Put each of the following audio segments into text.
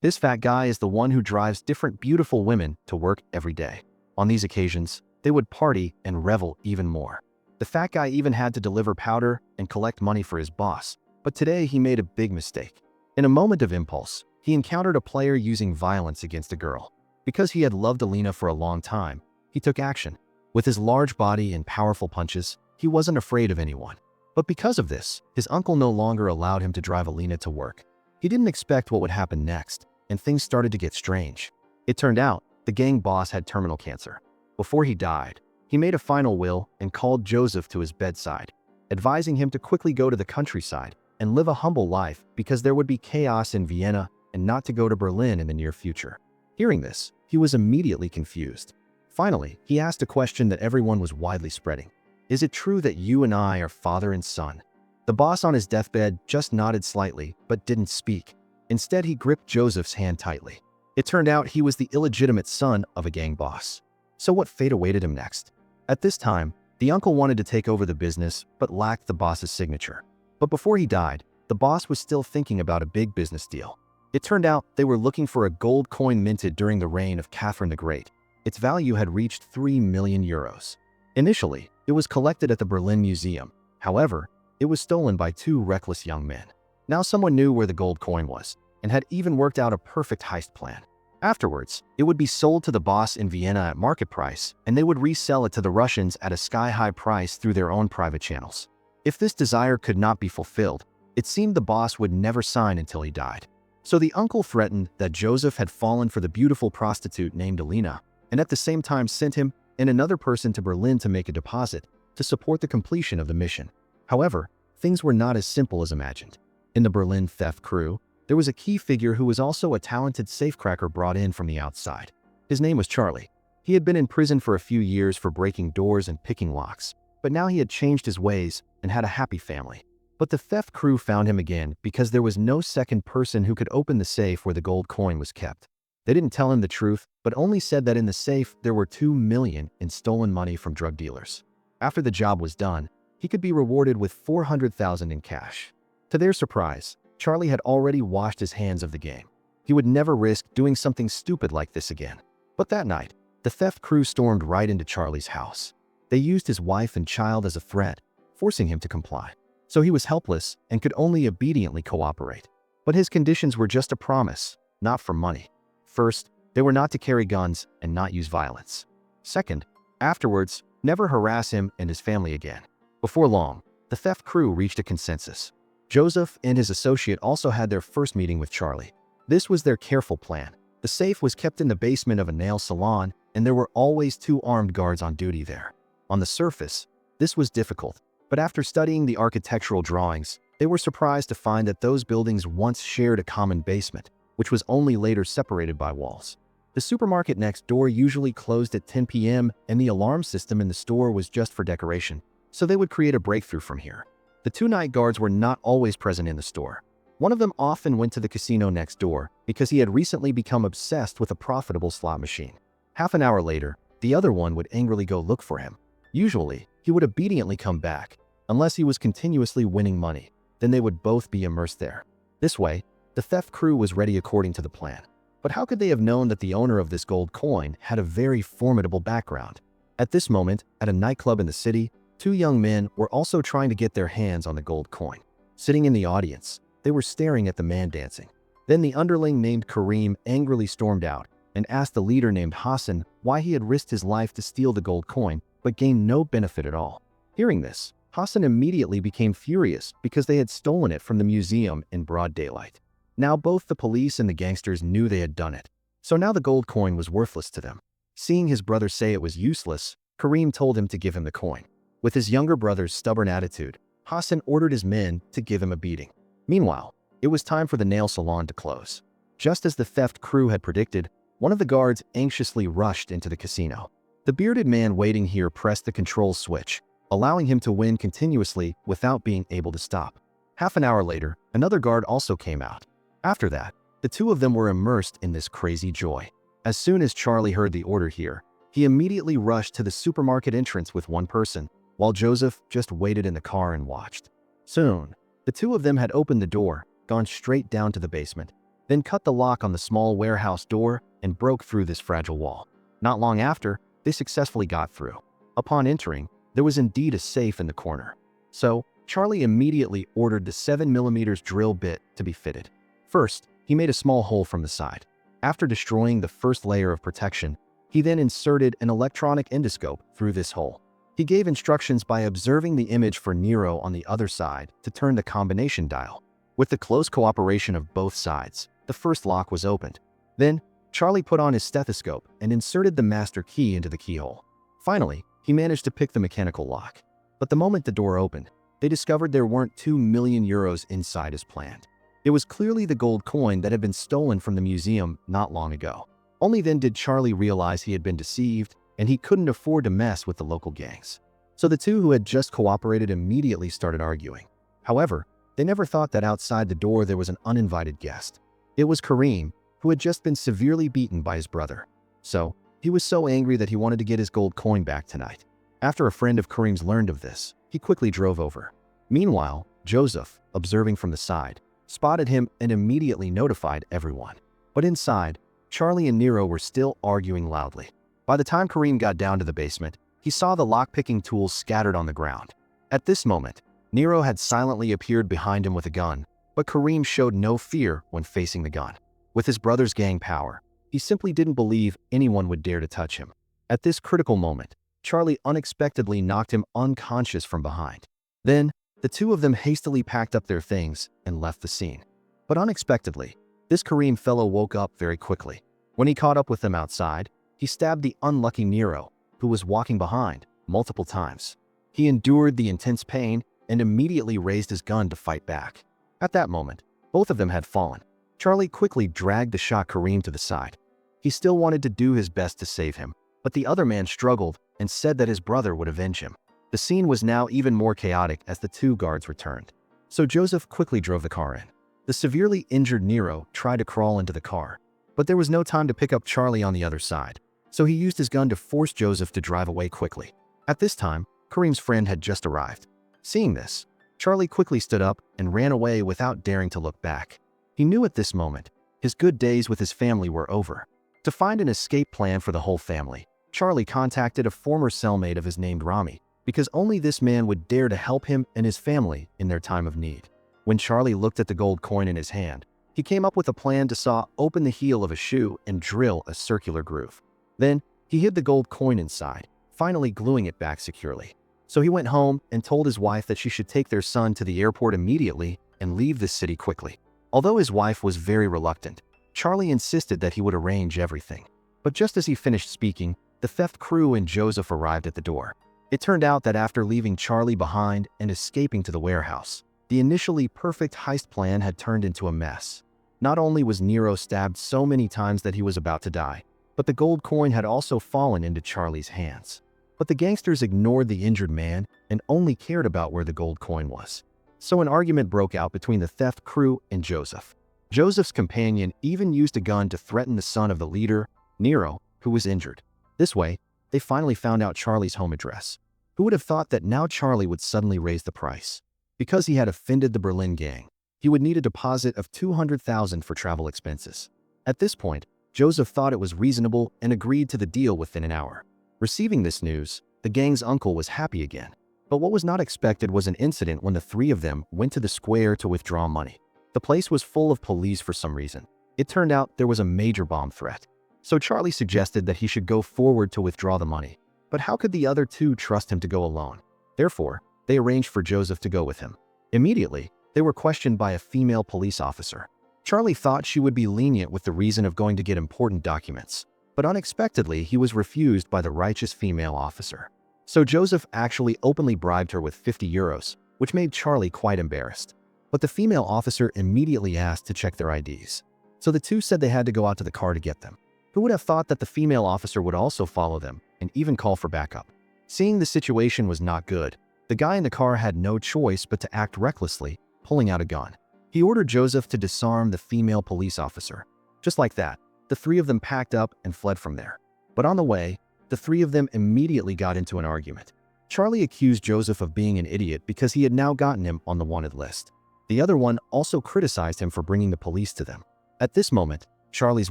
This fat guy is the one who drives different beautiful women to work every day. On these occasions, they would party and revel even more. The fat guy even had to deliver powder and collect money for his boss, but today he made a big mistake. In a moment of impulse, he encountered a player using violence against a girl. Because he had loved Alina for a long time, he took action. With his large body and powerful punches, he wasn't afraid of anyone. But because of this, his uncle no longer allowed him to drive Alina to work. He didn't expect what would happen next, and things started to get strange. It turned out the gang boss had terminal cancer. Before he died, he made a final will and called Joseph to his bedside, advising him to quickly go to the countryside and live a humble life because there would be chaos in Vienna and not to go to Berlin in the near future. Hearing this, he was immediately confused. Finally, he asked a question that everyone was widely spreading. Is it true that you and I are father and son? The boss on his deathbed just nodded slightly, but didn't speak. Instead, he gripped Joseph's hand tightly. It turned out he was the illegitimate son of a gang boss. So what fate awaited him next? At this time, the uncle wanted to take over the business, but lacked the boss's signature. But before he died, the boss was still thinking about a big business deal. It turned out they were looking for a gold coin minted during the reign of Catherine the Great. Its value had reached 3 million euros. Initially, it was collected at the Berlin Museum. However, it was stolen by two reckless young men. Now someone knew where the gold coin was, and had even worked out a perfect heist plan. Afterwards, it would be sold to the boss in Vienna at market price, and they would resell it to the Russians at a sky-high price through their own private channels. If this desire could not be fulfilled, it seemed the boss would never sign until he died. So the uncle threatened that Joseph had fallen for the beautiful prostitute named Alina, and at the same time sent him and another person to Berlin to make a deposit to support the completion of the mission. However, things were not as simple as imagined. In the Berlin theft crew, there was a key figure who was also a talented safecracker brought in from the outside. His name was Charlie. He had been in prison for a few years for breaking doors and picking locks, but now he had changed his ways and had a happy family. But the theft crew found him again because there was no second person who could open the safe where the gold coin was kept. They didn't tell him the truth, but only said that in the safe there were 2 million in stolen money from drug dealers. After the job was done, he could be rewarded with 400,000 in cash. To their surprise, Charlie had already washed his hands of the game. He would never risk doing something stupid like this again. But that night, the theft crew stormed right into Charlie's house. They used his wife and child as a threat, forcing him to comply. So he was helpless and could only obediently cooperate. But his conditions were just a promise, not for money. First, they were not to carry guns and not use violence. Second, afterwards, never harass him and his family again. Before long, the theft crew reached a consensus. Joseph and his associate also had their first meeting with Charlie. This was their careful plan. The safe was kept in the basement of a nail salon, and there were always 2 armed guards on duty there. On the surface, this was difficult, but after studying the architectural drawings, they were surprised to find that those buildings once shared a common basement, which was only later separated by walls. The supermarket next door usually closed at 10 p.m., and the alarm system in the store was just for decoration, so they would create a breakthrough from here. The 2 night guards were not always present in the store. One of them often went to the casino next door because he had recently become obsessed with a profitable slot machine. Half an hour later, the other one would angrily go look for him. Usually, he would obediently come back, unless he was continuously winning money. Then they would both be immersed there. This way, the theft crew was ready according to the plan. But how could they have known that the owner of this gold coin had a very formidable background? At this moment, at a nightclub in the city, 2 young men were also trying to get their hands on the gold coin. Sitting in the audience, they were staring at the man dancing. Then the underling named Karim angrily stormed out and asked the leader named Hassan why he had risked his life to steal the gold coin but gained no benefit at all. Hearing this, Hassan immediately became furious because they had stolen it from the museum in broad daylight. Now both the police and the gangsters knew they had done it, so now the gold coin was worthless to them. Seeing his brother say it was useless, Karim told him to give him the coin. With his younger brother's stubborn attitude, Hassan ordered his men to give him a beating. Meanwhile, it was time for the nail salon to close. Just as the theft crew had predicted, one of the guards anxiously rushed into the casino. The bearded man waiting here pressed the control switch, allowing him to win continuously without being able to stop. Half an hour later, another guard also came out. After that, the 2 of them were immersed in this crazy joy. As soon as Charlie heard the order here, he immediately rushed to the supermarket entrance with 1 person, while Joseph just waited in the car and watched. Soon, the 2 of them had opened the door, gone straight down to the basement, then cut the lock on the small warehouse door and broke through this fragile wall. Not long after, they successfully got through. Upon entering, there was indeed a safe in the corner. So, Charlie immediately ordered the 7mm drill bit to be fitted. First, he made a small hole from the side. After destroying the first layer of protection, he then inserted an electronic endoscope through this hole. He gave instructions by observing the image for Nero on the other side to turn the combination dial. With the close cooperation of both sides, the first lock was opened. Then, Charlie put on his stethoscope and inserted the master key into the keyhole. Finally, he managed to pick the mechanical lock. But the moment the door opened, they discovered there weren't 2 million euros inside as planned. It was clearly the gold coin that had been stolen from the museum not long ago. Only then did Charlie realize he had been deceived, and he couldn't afford to mess with the local gangs. So the two who had just cooperated immediately started arguing. However, they never thought that outside the door there was an uninvited guest. It was Karim, who had just been severely beaten by his brother. So, he was so angry that he wanted to get his gold coin back tonight. After a friend of Karim's learned of this, he quickly drove over. Meanwhile, Joseph, observing from the side, spotted him and immediately notified everyone. But inside, Charlie and Nero were still arguing loudly. By the time Karim got down to the basement, he saw the lock-picking tools scattered on the ground. At this moment, Nero had silently appeared behind him with a gun, but Karim showed no fear when facing the gun. With his brother's gang power, he simply didn't believe anyone would dare to touch him. At this critical moment, Charlie unexpectedly knocked him unconscious from behind. Then, the two of them hastily packed up their things and left the scene. But unexpectedly, this Karim fellow woke up very quickly. When he caught up with them outside, he stabbed the unlucky Nero, who was walking behind, multiple times. He endured the intense pain and immediately raised his gun to fight back. At that moment, both of them had fallen. Charlie quickly dragged the shot Karim to the side. He still wanted to do his best to save him, but the other man struggled and said that his brother would avenge him. The scene was now even more chaotic as the two guards returned. So Joseph quickly drove the car in. The severely injured Nero tried to crawl into the car, but there was no time to pick up Charlie on the other side. So he used his gun to force Joseph to drive away quickly. At this time, Karim's friend had just arrived. Seeing this, Charlie quickly stood up and ran away without daring to look back. He knew at this moment, his good days with his family were over. To find an escape plan for the whole family, Charlie contacted a former cellmate of his named Rami, because only this man would dare to help him and his family in their time of need. When Charlie looked at the gold coin in his hand, he came up with a plan to saw open the heel of a shoe and drill a circular groove. Then, he hid the gold coin inside, finally gluing it back securely. So he went home and told his wife that she should take their son to the airport immediately and leave the city quickly. Although his wife was very reluctant, Charlie insisted that he would arrange everything. But just as he finished speaking, the theft crew and Joseph arrived at the door. It turned out that after leaving Charlie behind and escaping to the warehouse, the initially perfect heist plan had turned into a mess. Not only was Nero stabbed so many times that he was about to die, but the gold coin had also fallen into Charlie's hands. But the gangsters ignored the injured man and only cared about where the gold coin was. So an argument broke out between the theft crew and Joseph. Joseph's companion even used a gun to threaten the son of the leader, Nero, who was injured. This way, they finally found out Charlie's home address. Who would have thought that now Charlie would suddenly raise the price? Because he had offended the Berlin gang, he would need a deposit of 200,000 for travel expenses. At this point, Joseph thought it was reasonable and agreed to the deal within an hour. Receiving this news, the gang's uncle was happy again. But what was not expected was an incident when the three of them went to the square to withdraw money. The place was full of police for some reason. It turned out there was a major bomb threat. So Charlie suggested that he should go forward to withdraw the money. But how could the other two trust him to go alone? Therefore, they arranged for Joseph to go with him. Immediately, they were questioned by a female police officer. Charlie thought she would be lenient with the reason of going to get important documents. But unexpectedly, he was refused by the righteous female officer. So Joseph actually openly bribed her with 50 euros, which made Charlie quite embarrassed. But the female officer immediately asked to check their IDs. So the two said they had to go out to the car to get them. Who would have thought that the female officer would also follow them and even call for backup? Seeing the situation was not good, the guy in the car had no choice but to act recklessly, pulling out a gun. He ordered Joseph to disarm the female police officer. Just like that, the three of them packed up and fled from there. But on the way, the three of them immediately got into an argument. Charlie accused Joseph of being an idiot because he had now gotten him on the wanted list. The other one also criticized him for bringing the police to them. At this moment, Charlie's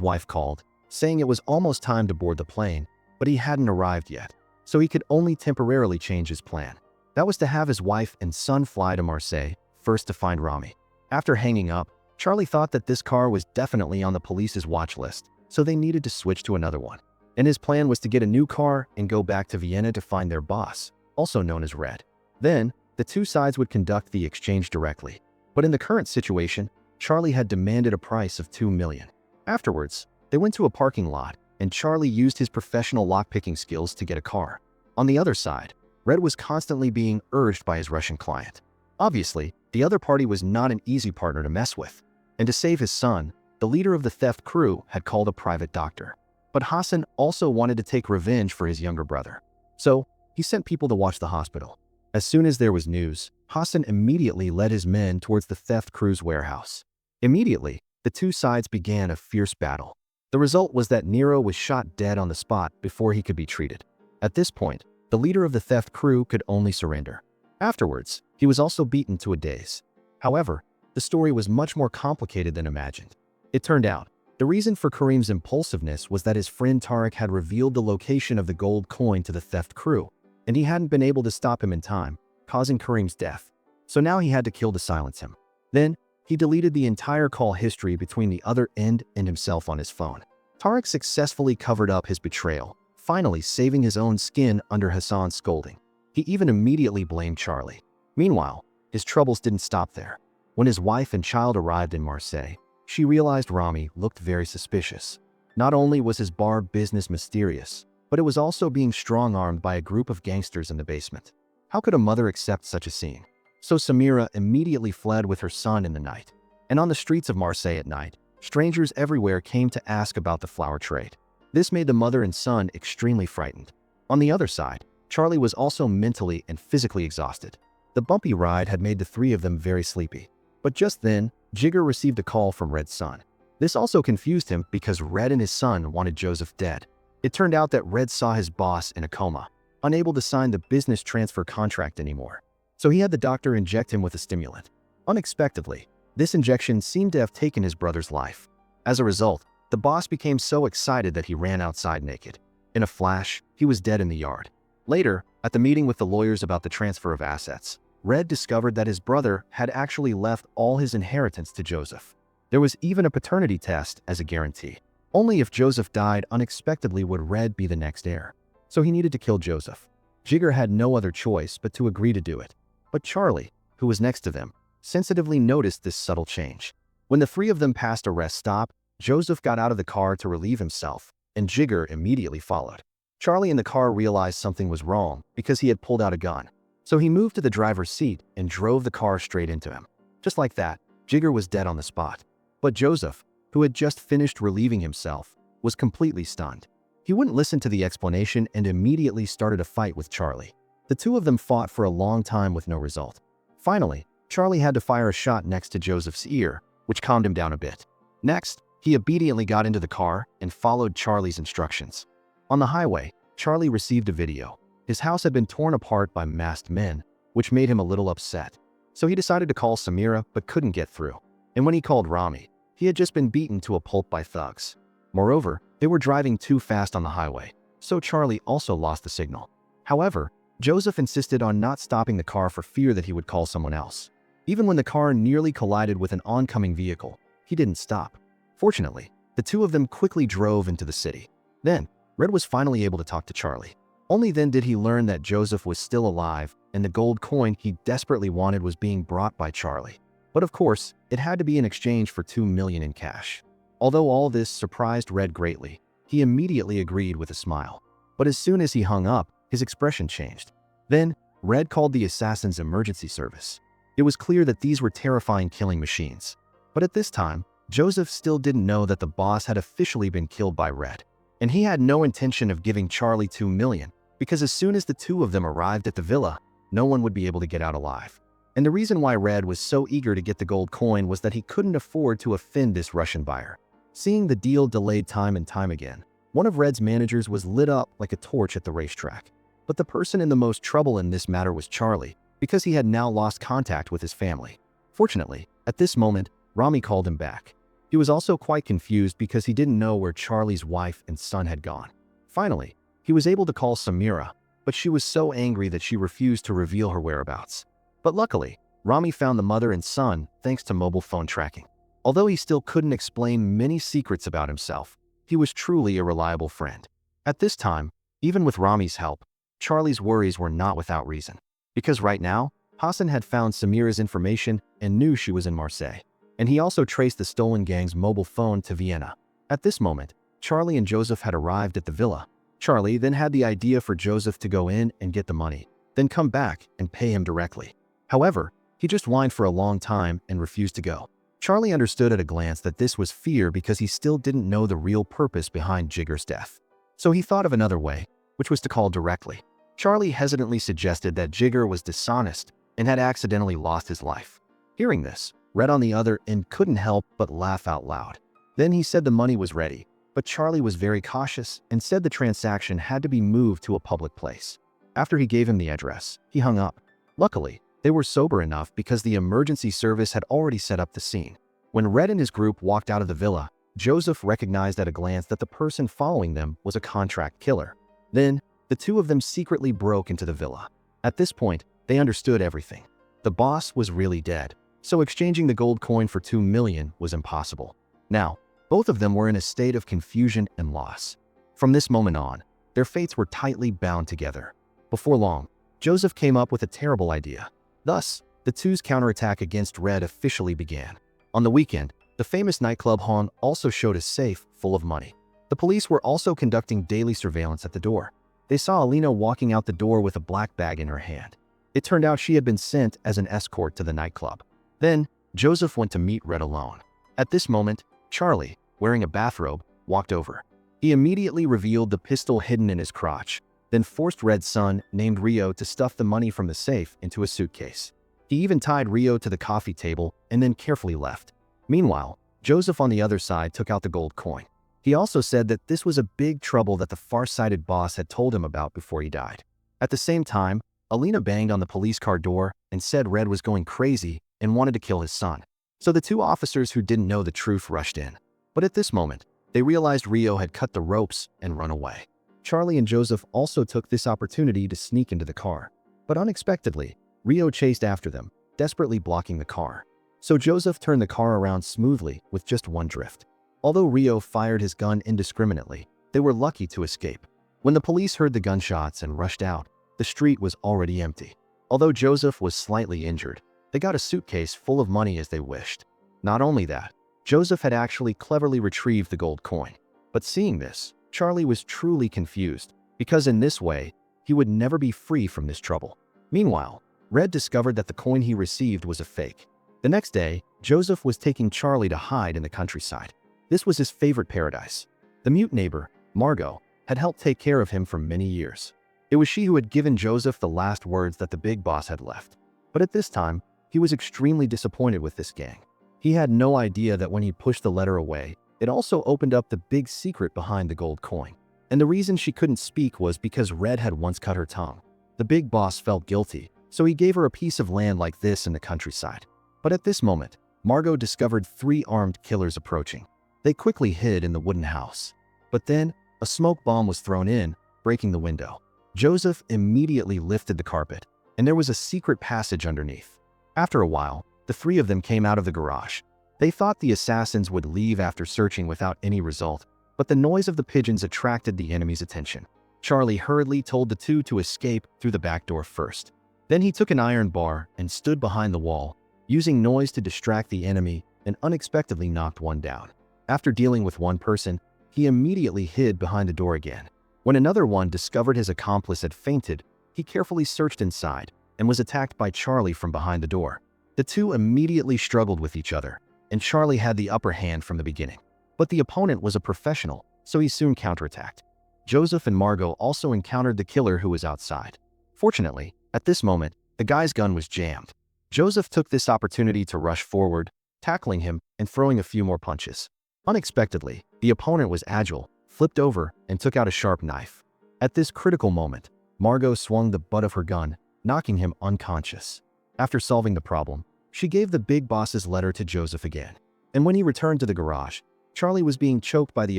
wife called, saying it was almost time to board the plane, but he hadn't arrived yet, so he could only temporarily change his plan. That was to have his wife and son fly to Marseille, first to find Rami. After hanging up, Charlie thought that this car was definitely on the police's watch list, so they needed to switch to another one. And his plan was to get a new car and go back to Vienna to find their boss, also known as Red. Then, the two sides would conduct the exchange directly. But in the current situation, Charlie had demanded a price of $2 million. Afterwards, they went to a parking lot, and Charlie used his professional lockpicking skills to get a car. On the other side, Red was constantly being urged by his Russian client. Obviously, the other party was not an easy partner to mess with. And to save his son, the leader of the theft crew had called a private doctor. But Hassan also wanted to take revenge for his younger brother. So, he sent people to watch the hospital. As soon as there was news, Hassan immediately led his men towards the theft crew's warehouse. Immediately, the two sides began a fierce battle. The result was that Nero was shot dead on the spot before he could be treated. At this point, the leader of the theft crew could only surrender. Afterwards, he was also beaten to a daze. However, the story was much more complicated than imagined. It turned out, the reason for Karim's impulsiveness was that his friend Tariq had revealed the location of the gold coin to the theft crew, and he hadn't been able to stop him in time, causing Karim's death. So now he had to kill to silence him. Then, he deleted the entire call history between the other end and himself on his phone. Tariq successfully covered up his betrayal, finally saving his own skin under Hassan's scolding. He even immediately blamed Charlie. Meanwhile, his troubles didn't stop there. When his wife and child arrived in Marseille, she realized Rami looked very suspicious. Not only was his bar business mysterious, but it was also being strong-armed by a group of gangsters in the basement. How could a mother accept such a scene? So Samira immediately fled with her son in the night. And on the streets of Marseille at night, strangers everywhere came to ask about the flower trade. This made the mother and son extremely frightened. On the other side, Charlie was also mentally and physically exhausted. The bumpy ride had made the three of them very sleepy. But just then, Jigger received a call from Red's son. This also confused him because Red and his son wanted Joseph dead. It turned out that Red saw his boss in a coma, unable to sign the business transfer contract anymore. So he had the doctor inject him with a stimulant. Unexpectedly, this injection seemed to have taken his brother's life. As a result, the boss became so excited that he ran outside naked. In a flash, he was dead in the yard. Later, at the meeting with the lawyers about the transfer of assets, Red discovered that his brother had actually left all his inheritance to Joseph. There was even a paternity test as a guarantee. Only if Joseph died unexpectedly would Red be the next heir. So he needed to kill Joseph. Jigger had no other choice but to agree to do it. But Charlie, who was next to them, sensitively noticed this subtle change. When the three of them passed a rest stop, Joseph got out of the car to relieve himself, and Jigger immediately followed. Charlie in the car realized something was wrong because he had pulled out a gun. So he moved to the driver's seat and drove the car straight into him. Just like that, Jigger was dead on the spot. But Joseph, who had just finished relieving himself, was completely stunned. He wouldn't listen to the explanation and immediately started a fight with Charlie. The two of them fought for a long time with no result. Finally, Charlie had to fire a shot next to Joseph's ear, which calmed him down a bit. Next, he obediently got into the car and followed Charlie's instructions. On the highway, Charlie received a video. His house had been torn apart by masked men, which made him a little upset. So he decided to call Samira but couldn't get through. And when he called Rami, he had just been beaten to a pulp by thugs. Moreover, they were driving too fast on the highway, so Charlie also lost the signal. However, Joseph insisted on not stopping the car for fear that he would call someone else. Even when the car nearly collided with an oncoming vehicle, he didn't stop. Fortunately, the two of them quickly drove into the city. Then, Red was finally able to talk to Charlie. Only then did he learn that Joseph was still alive and the gold coin he desperately wanted was being brought by Charlie. But of course, it had to be in exchange for $2 million in cash. Although all this surprised Red greatly, he immediately agreed with a smile. But as soon as he hung up, his expression changed. Then, Red called the assassin's emergency service. It was clear that these were terrifying killing machines. But at this time, Joseph still didn't know that the boss had officially been killed by Red. And he had no intention of giving Charlie $2 million, because as soon as the two of them arrived at the villa, no one would be able to get out alive. And the reason why Red was so eager to get the gold coin was that he couldn't afford to offend this Russian buyer. Seeing the deal delayed time and time again, one of Red's managers was lit up like a torch at the racetrack. But the person in the most trouble in this matter was Charlie, because he had now lost contact with his family. Fortunately, at this moment, Rami called him back. He was also quite confused because he didn't know where Charlie's wife and son had gone. Finally, he was able to call Samira, but she was so angry that she refused to reveal her whereabouts. But luckily, Rami found the mother and son thanks to mobile phone tracking. Although he still couldn't explain many secrets about himself, he was truly a reliable friend. At this time, even with Rami's help, Charlie's worries were not without reason. Because right now, Hassan had found Samira's information and knew she was in Marseille. And he also traced the stolen gang's mobile phone to Vienna. At this moment, Charlie and Joseph had arrived at the villa. Charlie then had the idea for Joseph to go in and get the money, then come back and pay him directly. However, he just whined for a long time and refused to go. Charlie understood at a glance that this was fear because he still didn't know the real purpose behind Jigger's death. So he thought of another way, which was to call directly. Charlie hesitantly suggested that Jigger was dishonest and had accidentally lost his life. Hearing this, Red on the other end couldn't help but laugh out loud. Then he said the money was ready, but Charlie was very cautious and said the transaction had to be moved to a public place. After he gave him the address, he hung up. Luckily, they were sober enough because the emergency service had already set up the scene. When Red and his group walked out of the villa, Joseph recognized at a glance that the person following them was a contract killer. Then, the two of them secretly broke into the villa. At this point, they understood everything. The boss was really dead, so exchanging the gold coin for 2 million was impossible. Now, both of them were in a state of confusion and loss. From this moment on, their fates were tightly bound together. Before long, Joseph came up with a terrible idea. Thus, the two's counterattack against Red officially began. On the weekend, the famous nightclub Han also showed a safe full of money. The police were also conducting daily surveillance at the door. They saw Alina walking out the door with a black bag in her hand. It turned out she had been sent as an escort to the nightclub. Then, Joseph went to meet Red alone. At this moment, Charlie, wearing a bathrobe, walked over. He immediately revealed the pistol hidden in his crotch, then forced Red's son, named Rio, to stuff the money from the safe into a suitcase. He even tied Rio to the coffee table and then carefully left. Meanwhile, Joseph on the other side took out the gold coin. He also said that this was a big trouble that the far-sighted boss had told him about before he died. At the same time, Alina banged on the police car door and said Red was going crazy and wanted to kill his son. So the two officers who didn't know the truth rushed in. But at this moment, they realized Rio had cut the ropes and run away. Charlie and Joseph also took this opportunity to sneak into the car. But unexpectedly, Rio chased after them, desperately blocking the car. So Joseph turned the car around smoothly with just one drift. Although Rio fired his gun indiscriminately, they were lucky to escape. When the police heard the gunshots and rushed out, the street was already empty. Although Joseph was slightly injured, they got a suitcase full of money as they wished. Not only that, Joseph had actually cleverly retrieved the gold coin. But seeing this, Charlie was truly confused, because in this way, he would never be free from this trouble. Meanwhile, Red discovered that the coin he received was a fake. The next day, Joseph was taking Charlie to hide in the countryside. This was his favorite paradise. The mute neighbor, Margot, had helped take care of him for many years. It was she who had given Joseph the last words that the big boss had left. But at this time, he was extremely disappointed with this gang. He had no idea that when he pushed the letter away, it also opened up the big secret behind the gold coin. And the reason she couldn't speak was because Red had once cut her tongue. The big boss felt guilty, so he gave her a piece of land like this in the countryside. But at this moment, Margot discovered 3 armed killers approaching. They quickly hid in the wooden house. But then, a smoke bomb was thrown in, breaking the window. Joseph immediately lifted the carpet, and there was a secret passage underneath. After a while, the 3 of them came out of the garage. They thought the assassins would leave after searching without any result, but the noise of the pigeons attracted the enemy's attention. Charlie hurriedly told the 2 to escape through the back door first. Then he took an iron bar and stood behind the wall, using noise to distract the enemy, and unexpectedly knocked one down. After dealing with one person, he immediately hid behind the door again. When another one discovered his accomplice had fainted, he carefully searched inside and was attacked by Charlie from behind the door. The 2 immediately struggled with each other, and Charlie had the upper hand from the beginning. But the opponent was a professional, so he soon counterattacked. Joseph and Margot also encountered the killer who was outside. Fortunately, at this moment, the guy's gun was jammed. Joseph took this opportunity to rush forward, tackling him and throwing a few more punches. Unexpectedly, the opponent was agile, flipped over, and took out a sharp knife. At this critical moment, Margot swung the butt of her gun, knocking him unconscious. After solving the problem, she gave the big boss's letter to Joseph again. And when he returned to the garage, Charlie was being choked by the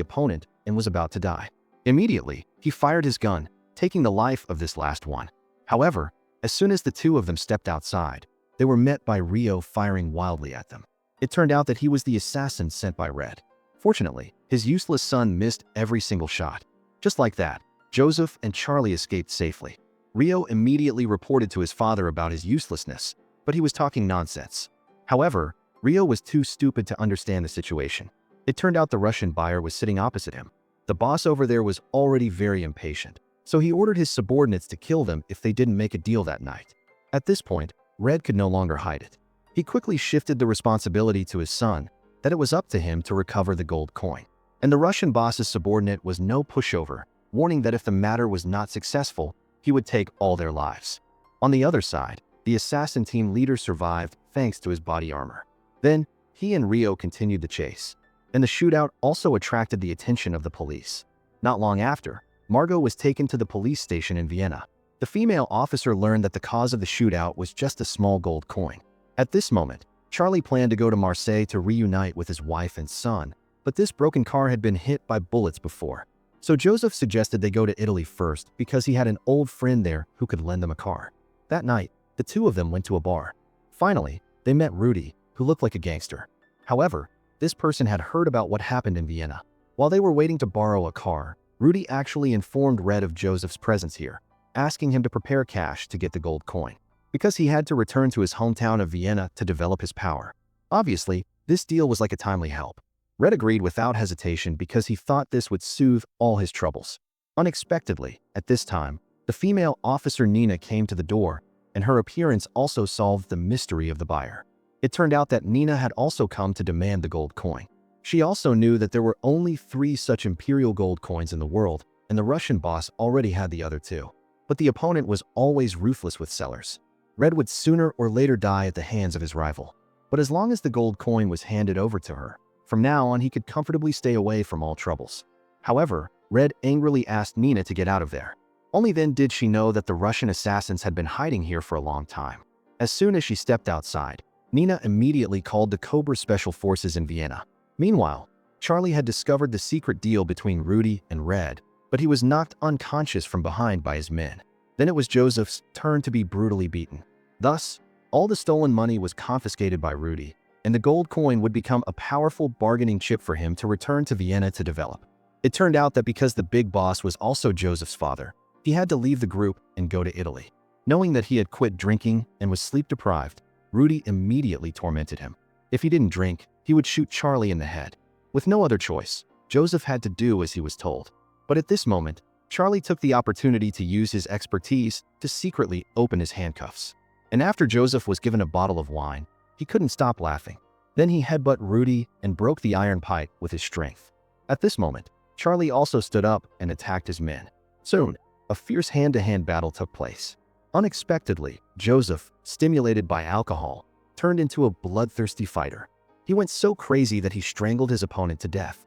opponent and was about to die. Immediately, he fired his gun, taking the life of this last one. However, as soon as the two of them stepped outside, they were met by Rio firing wildly at them. It turned out that he was the assassin sent by Red. Fortunately, his useless son missed every single shot. Just like that, Joseph and Charlie escaped safely. Rio immediately reported to his father about his uselessness, but he was talking nonsense. However, Rio was too stupid to understand the situation. It turned out the Russian buyer was sitting opposite him. The boss over there was already very impatient, so he ordered his subordinates to kill them if they didn't make a deal that night. At this point, Red could no longer hide it. He quickly shifted the responsibility to his son, that it was up to him to recover the gold coin. And the Russian boss's subordinate was no pushover, warning that if the matter was not successful, he would take all their lives. On the other side, the assassin team leader survived thanks to his body armor. Then, he and Rio continued the chase, and the shootout also attracted the attention of the police. Not long after, Margot was taken to the police station in Vienna. The female officer learned that the cause of the shootout was just a small gold coin. At this moment, Charlie planned to go to Marseille to reunite with his wife and son, but this broken car had been hit by bullets before. So Joseph suggested they go to Italy first because he had an old friend there who could lend them a car. That night, the two of them went to a bar. Finally, they met Rudy, who looked like a gangster. However, this person had heard about what happened in Vienna. While they were waiting to borrow a car, Rudy actually informed Red of Joseph's presence here, asking him to prepare cash to get the gold coin, because he had to return to his hometown of Vienna to develop his power. Obviously, this deal was like a timely help. Red agreed without hesitation because he thought this would soothe all his troubles. Unexpectedly, at this time, the female officer Nina came to the door, and her appearance also solved the mystery of the buyer. It turned out that Nina had also come to demand the gold coin. She also knew that there were only 3 such imperial gold coins in the world, and the Russian boss already had the other 2. But the opponent was always ruthless with sellers. Red would sooner or later die at the hands of his rival. But as long as the gold coin was handed over to her, from now on he could comfortably stay away from all troubles. However, Red angrily asked Nina to get out of there. Only then did she know that the Russian assassins had been hiding here for a long time. As soon as she stepped outside, Nina immediately called the Cobra Special Forces in Vienna. Meanwhile, Charlie had discovered the secret deal between Rudy and Red, but he was knocked unconscious from behind by his men. Then it was Joseph's turn to be brutally beaten. Thus, all the stolen money was confiscated by Rudy, and the gold coin would become a powerful bargaining chip for him to return to Vienna to develop. It turned out that because the big boss was also Joseph's father, he had to leave the group and go to Italy. Knowing that he had quit drinking and was sleep-deprived, Rudy immediately tormented him. If he didn't drink, he would shoot Charlie in the head. With no other choice, Joseph had to do as he was told. But at this moment, Charlie took the opportunity to use his expertise to secretly open his handcuffs. And after Joseph was given a bottle of wine, he couldn't stop laughing. Then he headbutted Rudy and broke the iron pipe with his strength. At this moment, Charlie also stood up and attacked his men. Soon, a fierce hand-to-hand battle took place. Unexpectedly, Joseph, stimulated by alcohol, turned into a bloodthirsty fighter. He went so crazy that he strangled his opponent to death.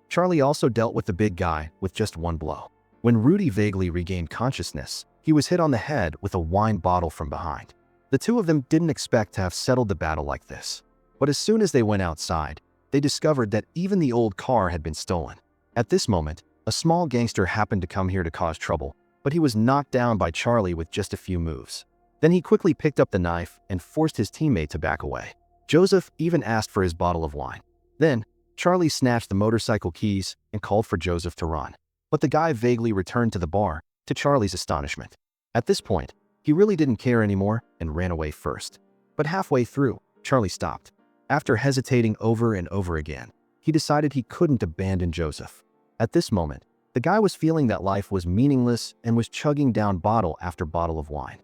Charlie also dealt with the big guy with just one blow. When Rudy vaguely regained consciousness, he was hit on the head with a wine bottle from behind. The two of them didn't expect to have settled the battle like this. But as soon as they went outside, they discovered that even the old car had been stolen. At this moment, a small gangster happened to come here to cause trouble, but he was knocked down by Charlie with just a few moves. Then he quickly picked up the knife and forced his teammate to back away. Joseph even asked for his bottle of wine. Then, Charlie snatched the motorcycle keys and called for Joseph to run. But the guy vaguely returned to the bar, to Charlie's astonishment. At this point, he really didn't care anymore and ran away first. But halfway through, Charlie stopped. After hesitating over and over again, he decided he couldn't abandon Joseph. At this moment, the guy was feeling that life was meaningless and was chugging down bottle after bottle of wine.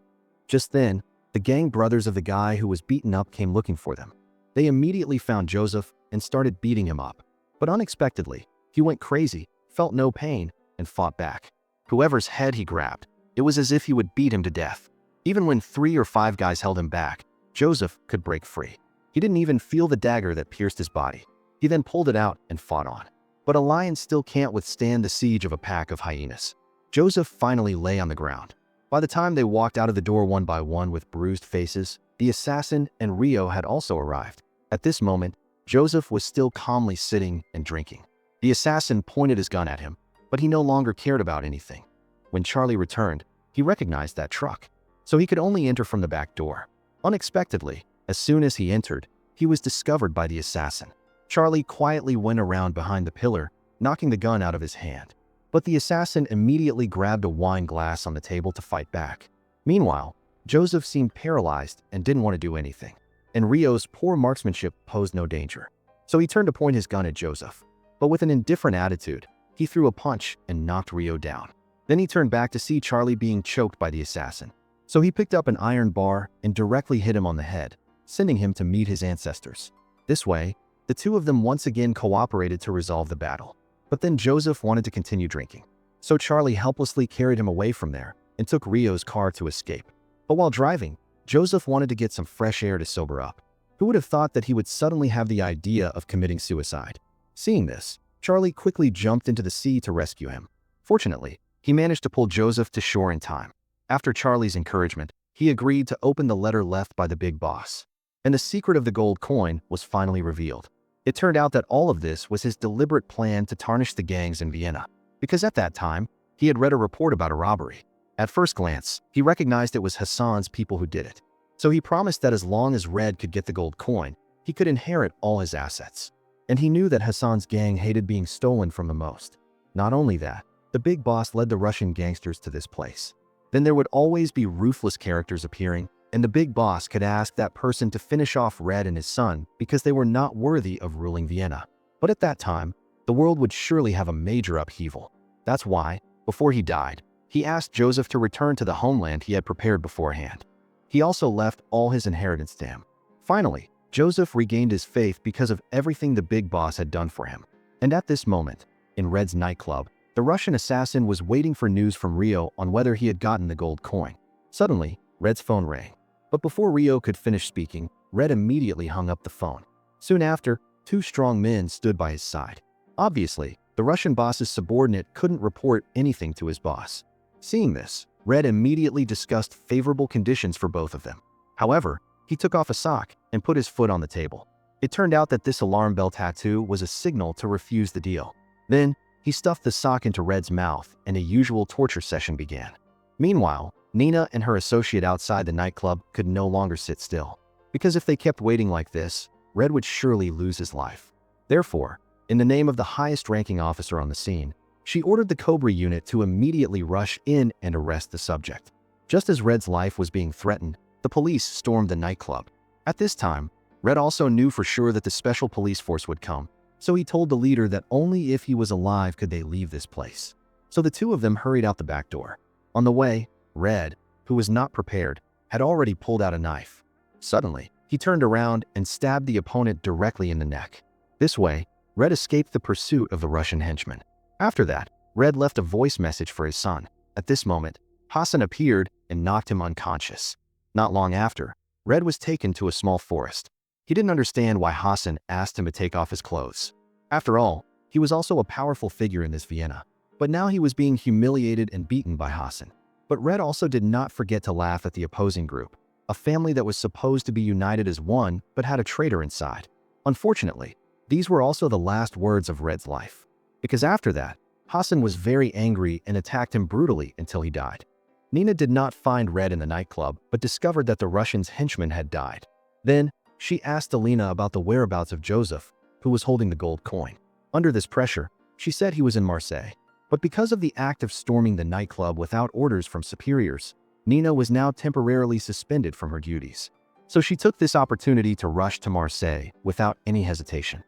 Just then, the gang brothers of the guy who was beaten up came looking for them. They immediately found Joseph and started beating him up. But unexpectedly, he went crazy, felt no pain, and fought back. Whoever's head he grabbed, it was as if he would beat him to death. Even when 3 or 5 guys held him back, Joseph could break free. He didn't even feel the dagger that pierced his body. He then pulled it out and fought on. But a lion still can't withstand the siege of a pack of hyenas. Joseph finally lay on the ground. By the time they walked out of the door one by one with bruised faces, the assassin and Rio had also arrived. At this moment, Joseph was still calmly sitting and drinking. The assassin pointed his gun at him, but he no longer cared about anything. When Charlie returned, he recognized that truck, so he could only enter from the back door. Unexpectedly, as soon as he entered, he was discovered by the assassin. Charlie quietly went around behind the pillar, knocking the gun out of his hand. But the assassin immediately grabbed a wine glass on the table to fight back. Meanwhile, Joseph seemed paralyzed and didn't want to do anything, and Rio's poor marksmanship posed no danger. So he turned to point his gun at Joseph. But with an indifferent attitude, he threw a punch and knocked Rio down. Then he turned back to see Charlie being choked by the assassin. So he picked up an iron bar and directly hit him on the head, sending him to meet his ancestors. This way, the two of them once again cooperated to resolve the battle. But then Joseph wanted to continue drinking. So Charlie helplessly carried him away from there and took Rio's car to escape. But while driving, Joseph wanted to get some fresh air to sober up. Who would have thought that he would suddenly have the idea of committing suicide? Seeing this, Charlie quickly jumped into the sea to rescue him. Fortunately, he managed to pull Joseph to shore in time. After Charlie's encouragement, he agreed to open the letter left by the big boss. And the secret of the gold coin was finally revealed. It turned out that all of this was his deliberate plan to tarnish the gangs in Vienna, because at that time, he had read a report about a robbery. At first glance, he recognized it was Hassan's people who did it. So he promised that as long as Red could get the gold coin, he could inherit all his assets. And he knew that Hassan's gang hated being stolen from the most. Not only that, the big boss led the Russian gangsters to this place. Then there would always be ruthless characters appearing, and the big boss could ask that person to finish off Red and his son because they were not worthy of ruling Vienna. But at that time, the world would surely have a major upheaval. That's why, before he died, he asked Joseph to return to the homeland he had prepared beforehand. He also left all his inheritance to him. Finally, Joseph regained his faith because of everything the big boss had done for him. And at this moment, in Red's nightclub, the Russian assassin was waiting for news from Rio on whether he had gotten the gold coin. Suddenly, Red's phone rang. But before Rio could finish speaking, Red immediately hung up the phone. Soon after, two strong men stood by his side. Obviously, the Russian boss's subordinate couldn't report anything to his boss. Seeing this, Red immediately discussed favorable conditions for both of them. However, he took off a sock and put his foot on the table. It turned out that this alarm bell tattoo was a signal to refuse the deal. Then, he stuffed the sock into Red's mouth and a usual torture session began. Meanwhile, Nina and her associate outside the nightclub could no longer sit still, because if they kept waiting like this, Red would surely lose his life. Therefore, in the name of the highest-ranking officer on the scene, she ordered the Cobra unit to immediately rush in and arrest the subject. Just as Red's life was being threatened, the police stormed the nightclub. At this time, Red also knew for sure that the special police force would come, so he told the leader that only if he was alive could they leave this place. So the two of them hurried out the back door. On the way, Red, who was not prepared, had already pulled out a knife. Suddenly, he turned around and stabbed the opponent directly in the neck. This way, Red escaped the pursuit of the Russian henchman. After that, Red left a voice message for his son. At this moment, Hassan appeared and knocked him unconscious. Not long after, Red was taken to a small forest. He didn't understand why Hassan asked him to take off his clothes. After all, he was also a powerful figure in this Vienna. But now he was being humiliated and beaten by Hassan. But Red also did not forget to laugh at the opposing group, a family that was supposed to be united as one but had a traitor inside. Unfortunately, these were also the last words of Red's life. Because after that, Hassan was very angry and attacked him brutally until he died. Nina did not find Red in the nightclub but discovered that the Russian's henchman had died. Then, she asked Alina about the whereabouts of Joseph, who was holding the gold coin. Under this pressure, she said he was in Marseille. But because of the act of storming the nightclub without orders from superiors, Nina was now temporarily suspended from her duties. So she took this opportunity to rush to Marseille without any hesitation.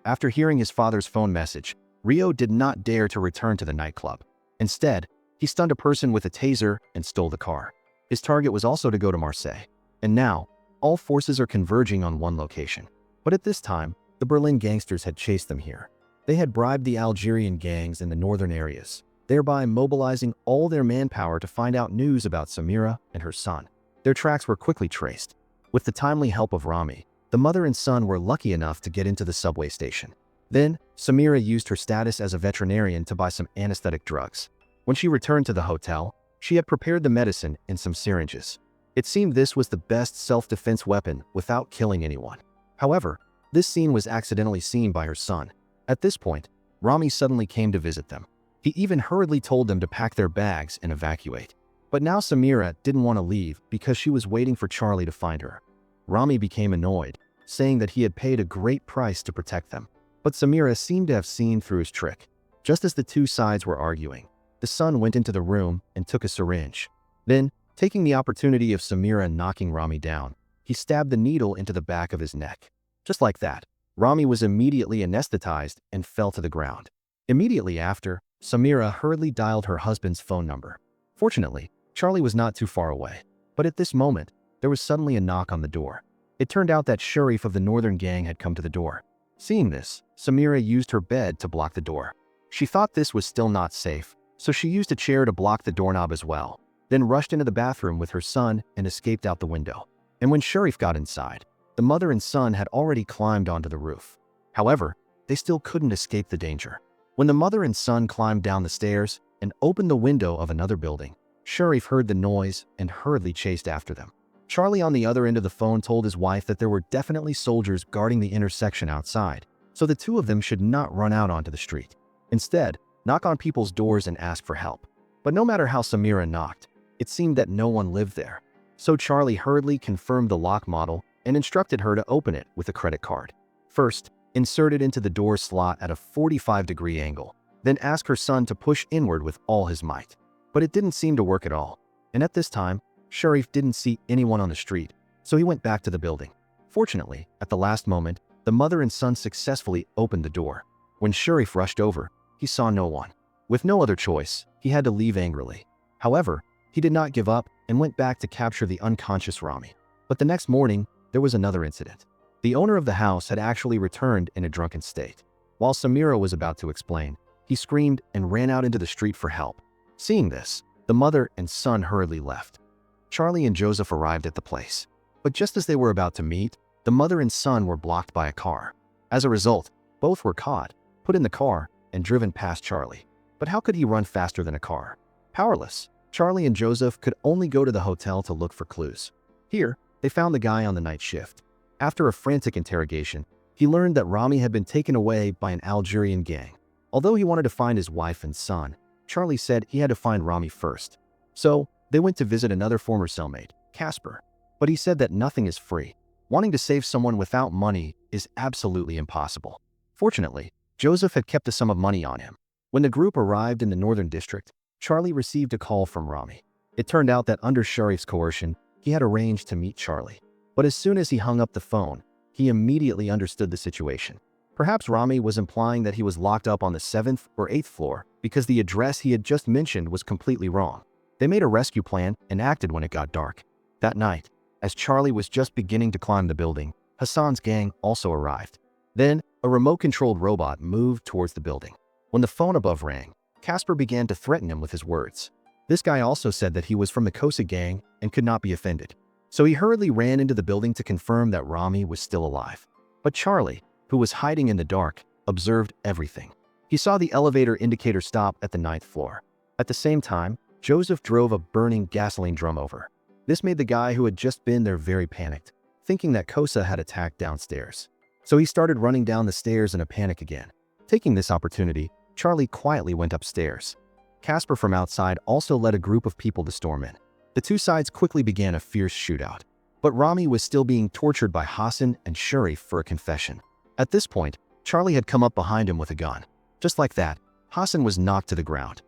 After hearing his father's phone message, Rio did not dare to return to the nightclub. Instead, he stunned a person with a taser and stole the car. His target was also to go to Marseille. And now, all forces are converging on one location. But at this time, the Berlin gangsters had chased them here. They had bribed the Algerian gangs in the northern areas, thereby mobilizing all their manpower to find out news about Samira and her son. Their tracks were quickly traced. With the timely help of Rami, the mother and son were lucky enough to get into the subway station. Then, Samira used her status as a veterinarian to buy some anesthetic drugs. When she returned to the hotel, she had prepared the medicine in some syringes. It seemed this was the best self-defense weapon without killing anyone. However, This scene was accidentally seen by her son. At this point, Rami suddenly came to visit them. He even hurriedly told them to pack their bags and evacuate. But now Samira didn't want to leave because she was waiting for Charlie to find her. Rami became annoyed, saying that he had paid a great price to protect them. But Samira seemed to have seen through his trick. Just as the two sides were arguing, the son went into the room and took a syringe. Then, taking the opportunity of Samira knocking Rami down, he stabbed the needle into the back of his neck. Just like that, Rami was immediately anesthetized and fell to the ground. Immediately after, Samira hurriedly dialed her husband's phone number. Fortunately, Charlie was not too far away. But at this moment, there was suddenly a knock on the door. It turned out that Sharif of the Northern Gang had come to the door. Seeing this, Samira used her bed to block the door. She thought this was still not safe, so she used a chair to block the doorknob as well, then rushed into the bathroom with her son and escaped out the window. And when Sharif got inside, the mother and son had already climbed onto the roof. However, they still couldn't escape the danger. When the mother and son climbed down the stairs and opened the window of another building, Sharif heard the noise and hurriedly chased after them. Charlie on the other end of the phone told his wife that there were definitely soldiers guarding the intersection outside, so the two of them should not run out onto the street. Instead, knock on people's doors and ask for help. But no matter how Samira knocked, it seemed that no one lived there. So Charlie hurriedly confirmed the lock model and instructed her to open it with a credit card. First, insert it into the door slot at a 45-degree angle, then ask her son to push inward with all his might. But it didn't seem to work at all. And at this time, Sharif didn't see anyone on the street, so he went back to the building. Fortunately, at the last moment, the mother and son successfully opened the door. When Sharif rushed over, he saw no one. With no other choice, he had to leave angrily. However, he did not give up and went back to capture the unconscious Rami. But the next morning, there was another incident. The owner of the house had actually returned in a drunken state. While Samira was about to explain, he screamed and ran out into the street for help. Seeing this, the mother and son hurriedly left. Charlie and Joseph arrived at the place. But just as they were about to meet, the mother and son were blocked by a car. As a result, both were caught, put in the car, and driven past Charlie. But how could he run faster than a car? Powerless, Charlie and Joseph could only go to the hotel to look for clues. Here, they found the guy on the night shift. After a frantic interrogation, he learned that Rami had been taken away by an Algerian gang. Although he wanted to find his wife and son, Charlie said he had to find Rami first. So, they went to visit another former cellmate, Casper. But he said that nothing is free. Wanting to save someone without money is absolutely impossible. Fortunately, Joseph had kept a sum of money on him. When the group arrived in the Northern District, Charlie received a call from Rami. It turned out that under Sharif's coercion, he had arranged to meet Charlie. But as soon as he hung up the phone, he immediately understood the situation. Perhaps Rami was implying that he was locked up on the 7th or 8th floor because the address he had just mentioned was completely wrong. They made a rescue plan and acted when it got dark. That night, as Charlie was just beginning to climb the building, Hassan's gang also arrived. Then, a remote-controlled robot moved towards the building. When the phone above rang, Casper began to threaten him with his words. This guy also said that he was from the Kosa gang and could not be offended. So he hurriedly ran into the building to confirm that Rami was still alive. But Charlie, who was hiding in the dark, observed everything. He saw the elevator indicator stop at the 9th floor. At the same time, Joseph drove a burning gasoline drum over. This made the guy who had just been there very panicked, thinking that Kosa had attacked downstairs. So he started running down the stairs in a panic again. Taking this opportunity, Charlie quietly went upstairs. Casper from outside also led a group of people to storm in. The two sides quickly began a fierce shootout. But Rami was still being tortured by Hassan and Sharif for a confession. At this point, Charlie had come up behind him with a gun. Just like that, Hassan was knocked to the ground.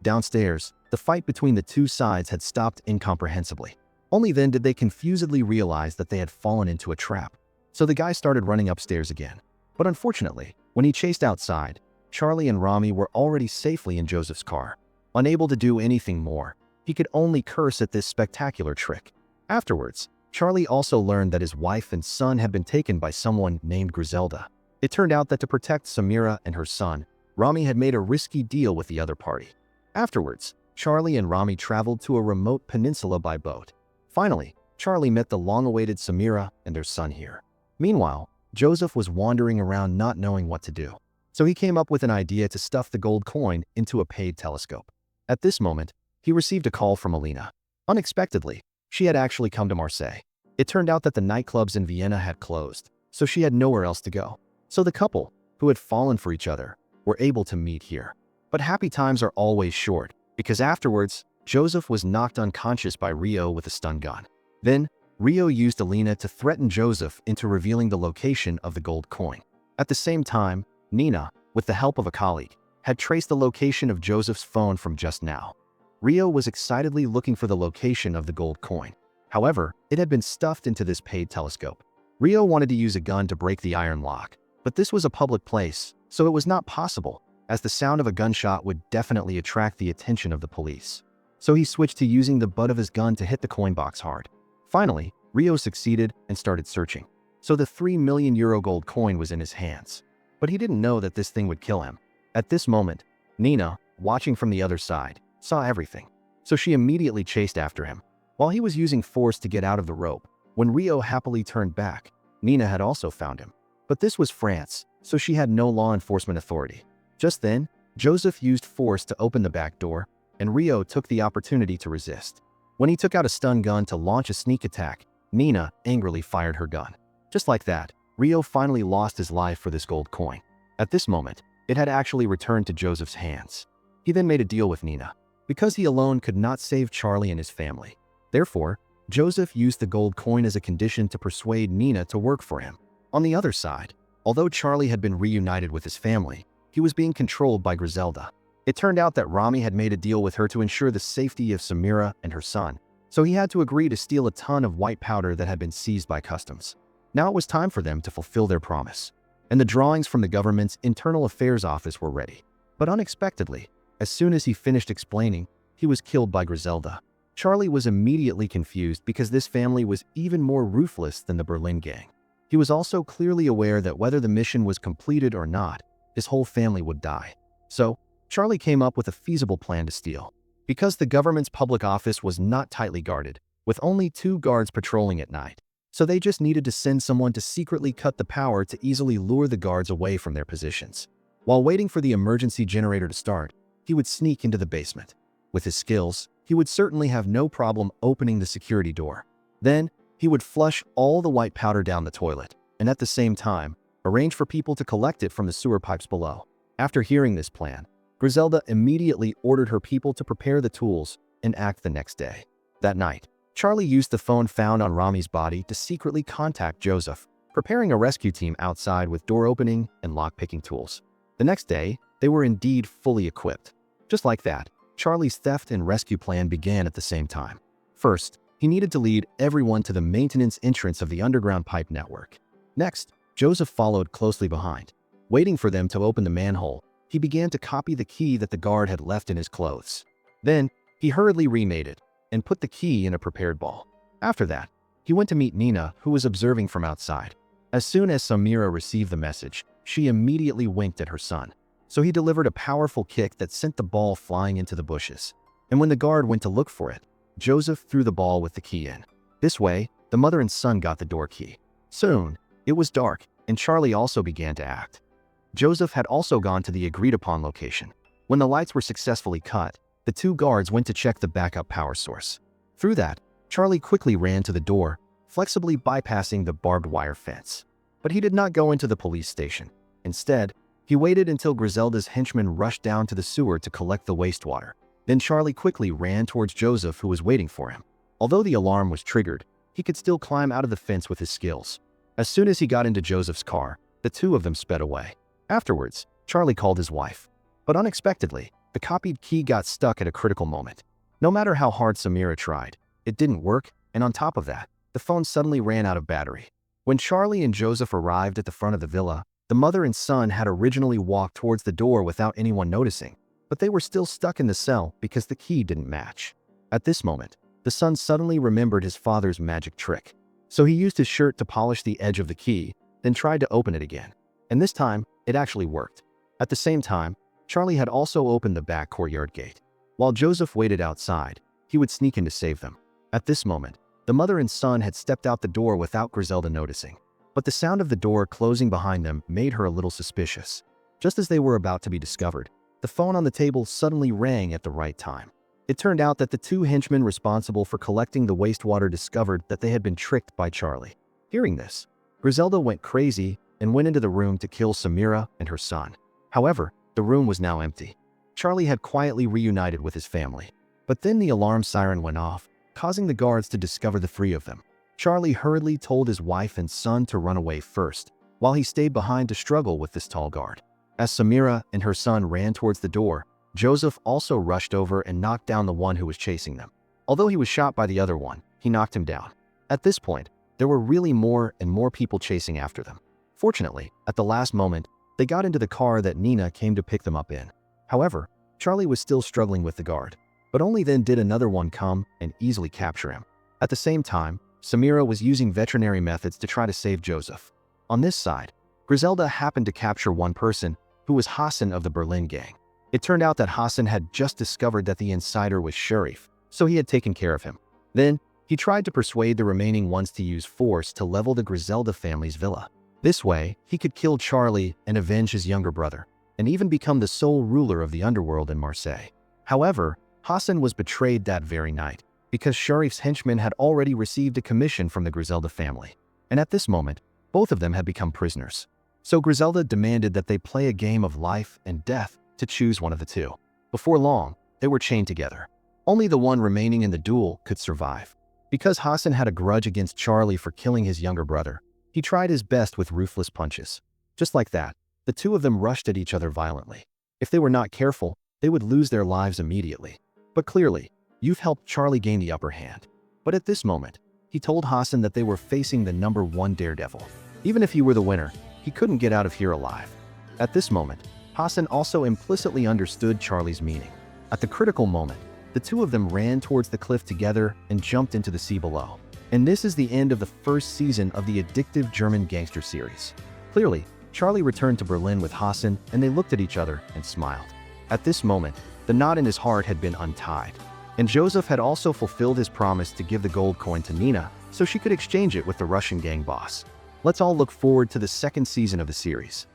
Downstairs, the fight between the two sides had stopped incomprehensibly. Only then did they confusedly realize that they had fallen into a trap. So the guy started running upstairs again. But unfortunately, when he chased outside, Charlie and Rami were already safely in Joseph's car. Unable to do anything more, he could only curse at this spectacular trick. Afterwards, Charlie also learned that his wife and son had been taken by someone named Griselda. It turned out that to protect Samira and her son, Rami had made a risky deal with the other party. Afterwards, Charlie and Rami traveled to a remote peninsula by boat. Finally, Charlie met the long-awaited Samira and their son here. Meanwhile, Joseph was wandering around not knowing what to do. So he came up with an idea to stuff the gold coin into a paid telescope. At this moment, he received a call from Alina. Unexpectedly, she had actually come to Marseille. It turned out that the nightclubs in Vienna had closed, so she had nowhere else to go. So the couple, who had fallen for each other, were able to meet here. But happy times are always short, because afterwards, Joseph was knocked unconscious by Rio with a stun gun. Then, Rio used Alina to threaten Joseph into revealing the location of the gold coin. At the same time, Nina, with the help of a colleague, had traced the location of Joseph's phone from just now. Rio was excitedly looking for the location of the gold coin. However, it had been stuffed into this paid telescope. Rio wanted to use a gun to break the iron lock, but this was a public place, so it was not possible, as the sound of a gunshot would definitely attract the attention of the police. So he switched to using the butt of his gun to hit the coin box hard. Finally, Rio succeeded and started searching. So the €3 million gold coin was in his hands. But he didn't know that this thing would kill him. At this moment, Nina, watching from the other side, saw everything. So she immediately chased after him. While he was using force to get out of the rope, when Rio happily turned back, Nina had also found him. But this was France, so she had no law enforcement authority. Just then, Joseph used force to open the back door, and Rio took the opportunity to resist. When he took out a stun gun to launch a sneak attack, Nina angrily fired her gun. Just like that, Rio finally lost his life for this gold coin. At this moment, it had actually returned to Joseph's hands. He then made a deal with Nina, because he alone could not save Charlie and his family. Therefore, Joseph used the gold coin as a condition to persuade Nina to work for him. On the other side, although Charlie had been reunited with his family, he was being controlled by Griselda. It turned out that Rami had made a deal with her to ensure the safety of Samira and her son, so he had to agree to steal a ton of white powder that had been seized by customs. Now it was time for them to fulfill their promise, and the drawings from the government's internal affairs office were ready. But unexpectedly, as soon as he finished explaining, he was killed by Griselda. Charlie was immediately confused because this family was even more ruthless than the Berlin gang. He was also clearly aware that whether the mission was completed or not, his whole family would die. So, Charlie came up with a feasible plan to steal. Because the government's public office was not tightly guarded, with only 2 guards patrolling at night, so they just needed to send someone to secretly cut the power to easily lure the guards away from their positions. While waiting for the emergency generator to start, he would sneak into the basement. With his skills, he would certainly have no problem opening the security door. Then, he would flush all the white powder down the toilet, and at the same time, arrange for people to collect it from the sewer pipes below. After hearing this plan, Griselda immediately ordered her people to prepare the tools and act the next day. That night, Charlie used the phone found on Rami's body to secretly contact Joseph, preparing a rescue team outside with door opening and lock-picking tools. The next day, they were indeed fully equipped. Just like that, Charlie's theft and rescue plan began at the same time. First, he needed to lead everyone to the maintenance entrance of the underground pipe network. Next, Joseph followed closely behind. Waiting for them to open the manhole, he began to copy the key that the guard had left in his clothes. Then, he hurriedly remade it and put the key in a prepared ball. After that, he went to meet Nina, who was observing from outside. As soon as Samira received the message, she immediately winked at her son. So he delivered a powerful kick that sent the ball flying into the bushes. And when the guard went to look for it, Joseph threw the ball with the key in. This way, the mother and son got the door key. Soon, it was dark, and Charlie also began to act. Joseph had also gone to the agreed-upon location. When the lights were successfully cut, the 2 guards went to check the backup power source. Through that, Charlie quickly ran to the door, flexibly bypassing the barbed wire fence. But he did not go into the police station. Instead, he waited until Griselda's henchmen rushed down to the sewer to collect the wastewater. Then Charlie quickly ran towards Joseph, who was waiting for him. Although the alarm was triggered, he could still climb out of the fence with his skills. As soon as he got into Joseph's car, the 2 of them sped away. Afterwards, Charlie called his wife. But unexpectedly, the copied key got stuck at a critical moment. No matter how hard Samira tried, it didn't work, and on top of that, the phone suddenly ran out of battery. When Charlie and Joseph arrived at the front of the villa, the mother and son had originally walked towards the door without anyone noticing, but they were still stuck in the cell because the key didn't match. At this moment, the son suddenly remembered his father's magic trick. So he used his shirt to polish the edge of the key, then tried to open it again. And this time, it actually worked. At the same time, Charlie had also opened the back courtyard gate. While Joseph waited outside, he would sneak in to save them. At this moment, the mother and son had stepped out the door without Griselda noticing. But the sound of the door closing behind them made her a little suspicious. Just as they were about to be discovered, the phone on the table suddenly rang at the right time. It turned out that the 2 henchmen responsible for collecting the wastewater discovered that they had been tricked by Charlie. Hearing this, Griselda went crazy and went into the room to kill Samira and her son. However, the room was now empty. Charlie had quietly reunited with his family. But then the alarm siren went off, causing the guards to discover the three of them. Charlie hurriedly told his wife and son to run away first, while he stayed behind to struggle with this tall guard. As Samira and her son ran towards the door, Joseph also rushed over and knocked down the one who was chasing them. Although he was shot by the other one, he knocked him down. At this point, there were really more and more people chasing after them. Fortunately, at the last moment, they got into the car that Nina came to pick them up in. However, Charlie was still struggling with the guard, but only then did another one come and easily capture him. At the same time, Samira was using veterinary methods to try to save Joseph. On this side, Griselda happened to capture one person, who was Hassan of the Berlin gang. It turned out that Hassan had just discovered that the insider was Sharif, so he had taken care of him. Then, he tried to persuade the remaining ones to use force to level the Griselda family's villa. This way, he could kill Charlie and avenge his younger brother, and even become the sole ruler of the underworld in Marseille. However, Hassan was betrayed that very night, because Sharif's henchmen had already received a commission from the Griselda family. And at this moment, both of them had become prisoners. So Griselda demanded that they play a game of life and death to choose one of the two. Before long, they were chained together. Only the one remaining in the duel could survive. Because Hassan had a grudge against Charlie for killing his younger brother, he tried his best with ruthless punches. Just like that, the two of them rushed at each other violently. If they were not careful, they would lose their lives immediately. But clearly, youth helped Charlie gain the upper hand. But at this moment, he told Hassan that they were facing the #1 daredevil. Even if he were the winner, he couldn't get out of here alive. At this moment, Hassan also implicitly understood Charlie's meaning. At the critical moment, the two of them ran towards the cliff together and jumped into the sea below. And this is the end of the first season of the addictive German gangster series. Clearly, Charlie returned to Berlin with Hassan, and they looked at each other and smiled. At this moment, the knot in his heart had been untied. And Joseph had also fulfilled his promise to give the gold coin to Nina so she could exchange it with the Russian gang boss. Let's all look forward to the second season of the series.